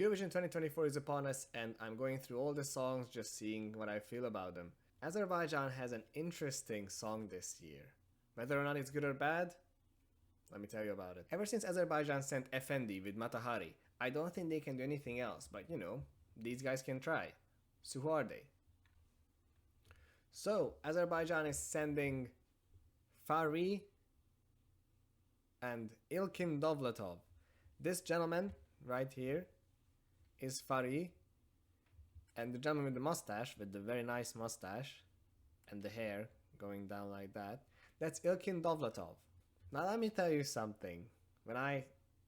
Eurovision 2024 is upon us, and I'm going through all the songs just seeing what I feel about them. Azerbaijan has an interesting song this year. Whether or not it's good or bad, let me tell you about it. Ever since Azerbaijan sent Effendi with Matahari, I don't think they can do anything else, but you know, these guys can try. So who are they? So, Azerbaijan is sending Fari and Ilkin Dovlatov. This gentleman right here is Fari, and the gentleman with the mustache, with the very nice mustache and the hair going down like that, that's Ilkin Dovlatov. Now let me tell you something. When I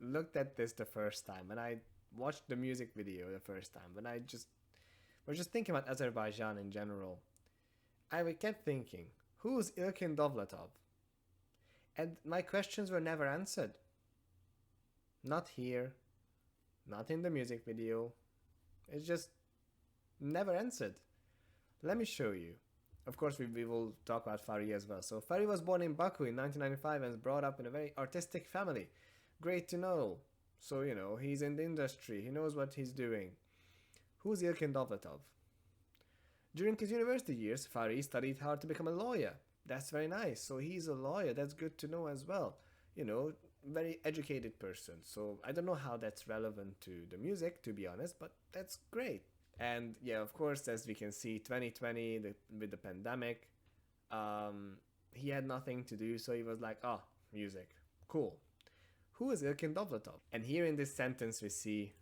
looked at this the first time, when I watched the music video the first time, when I was just thinking about Azerbaijan in general, I kept thinking, who's Ilkin Dovlatov? And my questions were never answered. Not here, not in the music video. It's just never answered. Let me show you. Of course, we will talk about Fari as well. So Fari was born in Baku in 1995 and was brought up in a very artistic family. Great to know. So, you know, he's in the industry. He knows what he's doing. Who's Ilkin Dovlatov? During his university years, Fari studied hard to become a lawyer. That's very nice. So he's a lawyer. That's good to know as well. You know, very educated person. So I don't know how that's relevant to the music, to be honest, but that's great. And yeah, of course, as we can see, 2020, with the pandemic, he had nothing to do. So he was like, oh, music. Cool. Who is Ilkin Dovlatov? And here in this sentence, we see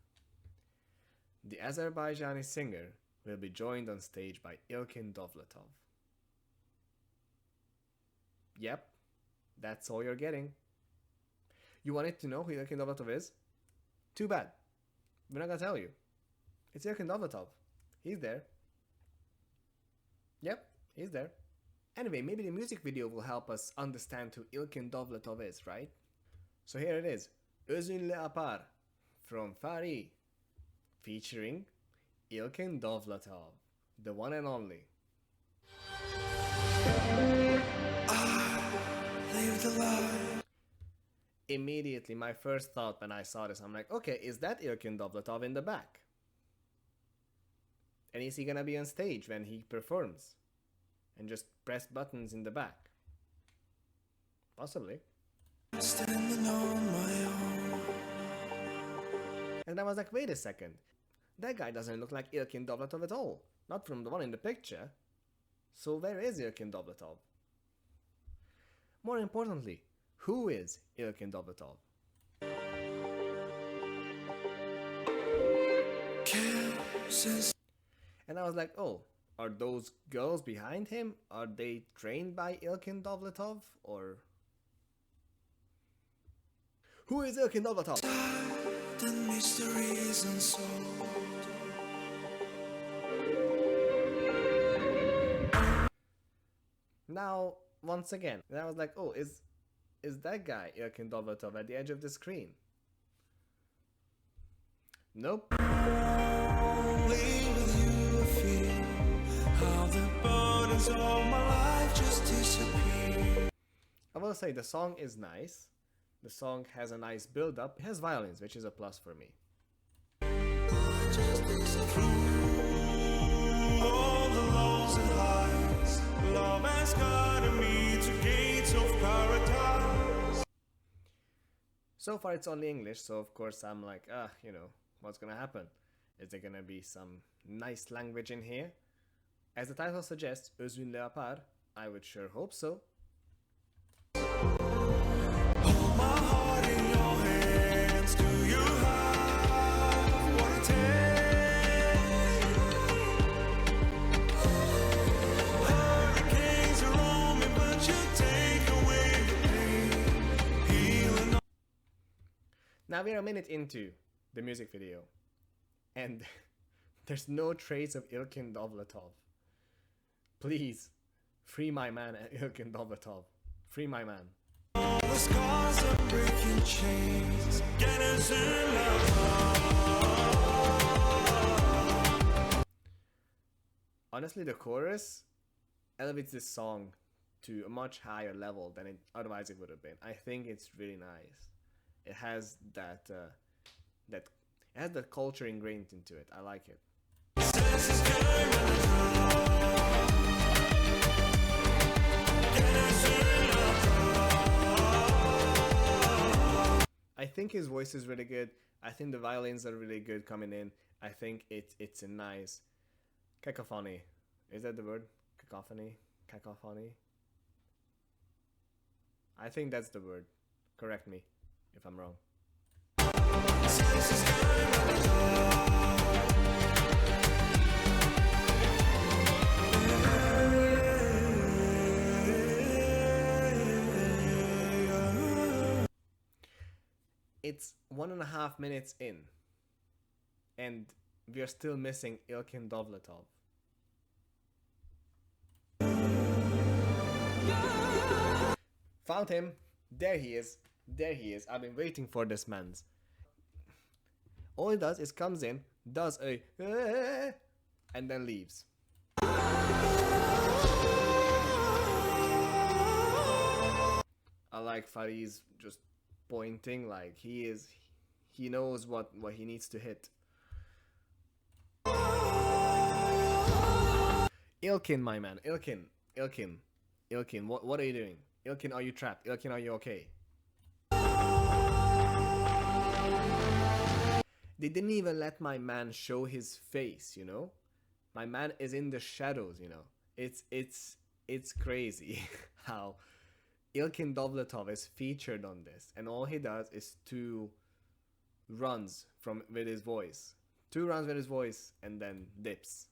the Azerbaijani singer will be joined on stage by Ilkin Dovlatov. Yep, that's all you're getting. You wanted to know who Ilkin Dovlatov is? Too bad. We're not gonna tell you. It's Ilkin Dovlatov. He's there. Yep, he's there. Anyway, maybe the music video will help us understand who Ilkin Dovlatov is, right? So here it is. Özünle Apar from Fari, featuring Ilkin Dovlatov, the one and only. Immediately, my first thought when I saw this, I'm like, okay, is that Ilkin Dovlatov in the back? And is he gonna be on stage when he performs? And just press buttons in the back? Possibly. And I was like, wait a second. That guy doesn't look like Ilkin Dovlatov at all. Not from the one in the picture. So where is Ilkin Dovlatov? More importantly, who is Ilkin Dovlatov? And I was like, oh, are those girls behind him? Are they trained by Ilkin Dovlatov? Or who is Ilkin Dovlatov? Now, once again, and I was like, oh, is that guy Ilkin Dovlatov at the edge of the screen? Nope. I will say the song is nice. The song has a nice build-up. It has violins, which is a plus for me. So far it's only English, so of course I'm like, you know, what's gonna happen? Is there gonna be some nice language in here? As the title suggests, Özünle Apar, I would sure hope so. Hold my heart in your hands, do you have what it takes? Hurricanes are on me, but you take away the pain, healing. Now we're a minute into the music video, and there's no trace of Ilkin Dovlatov. Please, free my man, Ilkin Dovlatov. Free my man. All the scars are breaking chains. Get us in love. Honestly, the chorus elevates this song to a much higher level than it otherwise it would have been. I think it's really nice. It has that It has that culture ingrained into it. I like it. I think his voice is really good. I think the violins are really good coming in. I think it's a nice cacophony. Is that the word? Cacophony? Cacophony? I think that's the word. Correct me if I'm wrong. It's 1.5 minutes in, and we are still missing Ilkin Dovletov. Found him. There he is. There he is. I've been waiting for this man's. All he does is comes in, does a and then leaves. I like Fari's just pointing, like he knows what he needs to hit. Ilkin, my man. Ilkin, what are you doing? Ilkin, are you trapped? Ilkin, are you okay? They didn't even let my man show his face, you know? My man is in the shadows, you know? It's crazy how Ilkin Dovletov is featured on this, and all he does is 2 runs with his voice. 2 runs with his voice and then dips.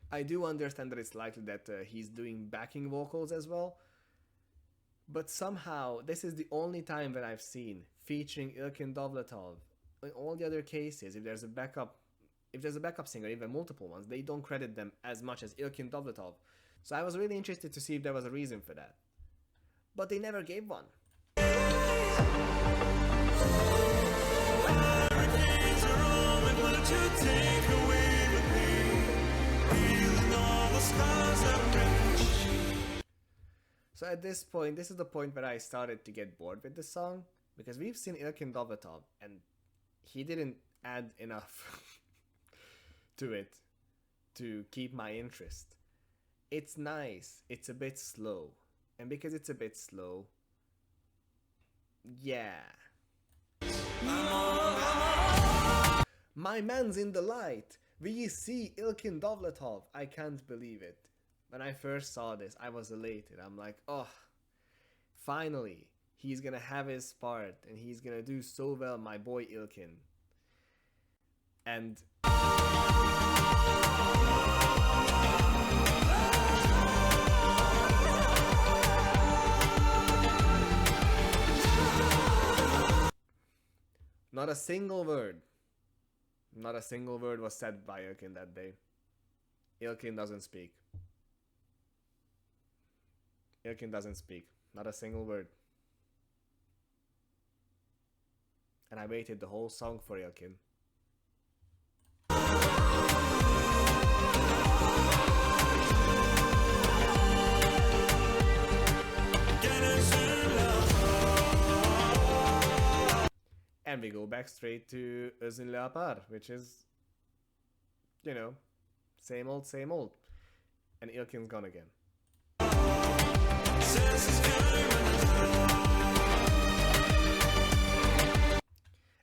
I do understand that it's likely that he's doing backing vocals as well, but somehow this is the only time that I've seen featuring Ilkin Dovletov. In all the other cases, if there's a backup singer, even multiple ones, they don't credit them as much as Ilkin Dovletov. So I was really interested to see if there was a reason for that, but they never gave one. So at this point, this is the point where I started to get bored with the song, because we've seen Ilkin Dovletov and he didn't add enough to it to keep my interest. It's nice, it's a bit slow, and because it's a bit slow, yeah. My man's in the light. We see Ilkin Dovletov. I can't believe it. When I first saw this, I was elated. I'm like, oh, finally, he's gonna have his part, and he's gonna do so well, my boy Ilkin. And not a single word was said by Ilkin that day. Ilkin doesn't speak. Not a single word. And I waited the whole song for Ilkin. And we go back straight to Özün Leapar, which is, you know, same old. And Ilkin's gone again.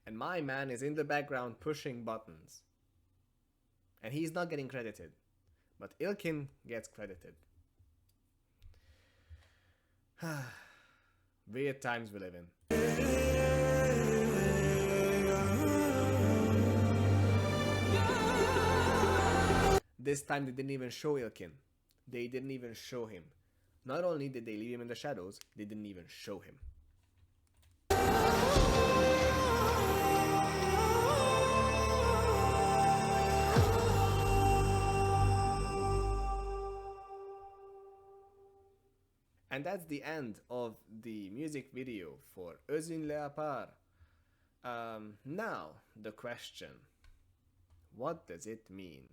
And my man is in the background pushing buttons. And he's not getting credited. But Ilkin gets credited. Weird times we live in. This time they didn't even show Ilkin. They didn't even show him. Not only did they leave him in the shadows, they didn't even show him. And that's the end of the music video for Özün Leapar. Now, the question. What does it mean?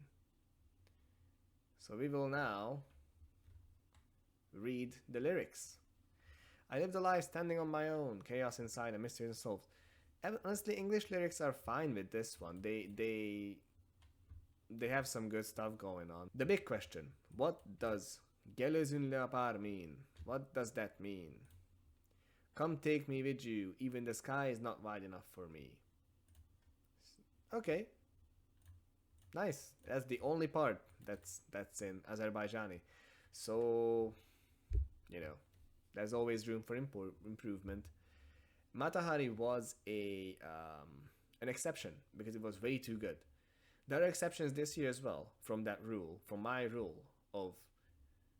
So we will now read the lyrics. I lived a life standing on my own, chaos inside and mysteries unsolved. Honestly, English lyrics are fine with this one. They have some good stuff going on. The big question, what does Gelözün leopar mean? What does that mean? Come take me with you, even the sky is not wide enough for me. Okay. Nice. That's the only part that's in Azerbaijani. So, there's always room for improvement. Matahari was an exception because it was way too good. There are exceptions this year as well from that rule, from my rule of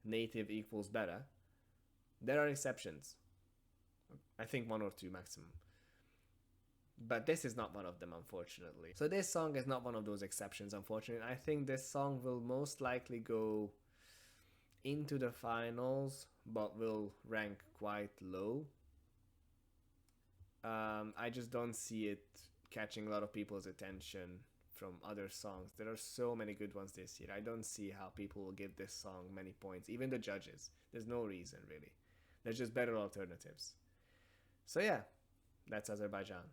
native equals better. There are exceptions. I think one or two maximum. But this is not one of them, unfortunately. So this song is not one of those exceptions, unfortunately. I think this song will most likely go into the finals, but will rank quite low. I just don't see it catching a lot of people's attention from other songs. There are so many good ones this year. I don't see how people will give this song many points, even the judges. There's no reason, really. There's just better alternatives. So yeah, that's Azerbaijan.